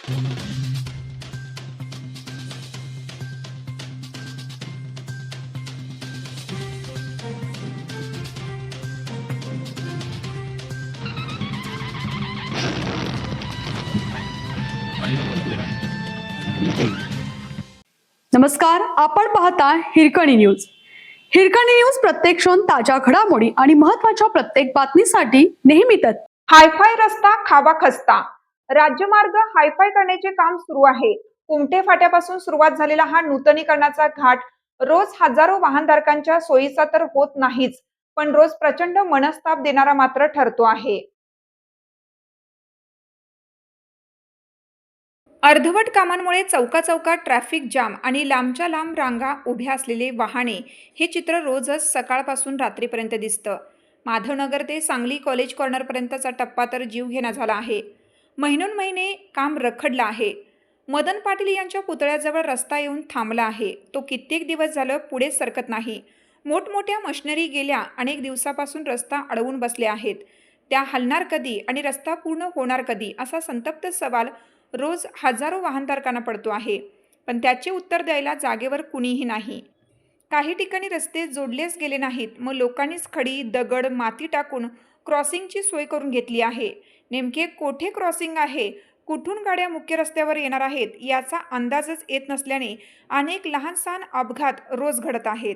नमस्कार, आपण पाहता हिरकणी न्यूज. हिरकणी न्यूज प्रत्येक क्षण ताज्या घडामोडी आणि महत्त्वाच्या प्रत्येक बातमीसाठी नेहमीच हायफाय रस्ता खावा खस्ता. राज्यमार्ग हायफाय करण्याचे काम सुरू आहे. कुमटे फाट्यापासून सुरुवात झालेला हा नूतनीकरणाचा घाट रोज हजारो वाहनधारकांच्या सोयीचा तर होत नाहीच, पण रोज प्रचंड मनस्ताप देणारा मात्र ठरतो आहे. अर्धवट कामांमुळे चौकाचौकात ट्रॅफिक जाम आणि लांबच्या लांब रांगा उभ्या असलेले वाहने हे चित्र रोजच सकाळपासून रात्रीपर्यंत दिसतं. माधवनगर ते सांगली कॉलेज कॉर्नरपर्यंतचा टप्पा तर जीवघेणा झाला आहे. महिनोन्महिने काम रखडलं आहे. मदन पाटील यांच्या पुतळ्याजवळ रस्ता येऊन थांबला आहे. तो कित्येक दिवस झालं पुढे सरकत नाही. मोठमोठ्या मशिनरी गेल्या अनेक दिवसापासून रस्ता अडवून बसले आहेत. त्या हलणार कधी आणि रस्ता पूर्ण होणार कधी असा संतप्त सवाल रोज हजारो वाहनधारकांना पडतो आहे, पण त्याचे उत्तर द्यायला जागेवर कुणीही नाही. काही ठिकाणी रस्ते जोडलेच गेले नाहीत, मग लोकांनीच खडी, दगड, माती टाकून क्रॉसिंगची सोय करून घेतली आहे. नेमके कोठे क्रॉसिंग आहे, कुठून गाड्या मुख्य रस्त्यावर येणार आहेत याचा अंदाजच येत नसल्याने अनेक लहान सहान अपघात रोज घडत आहेत.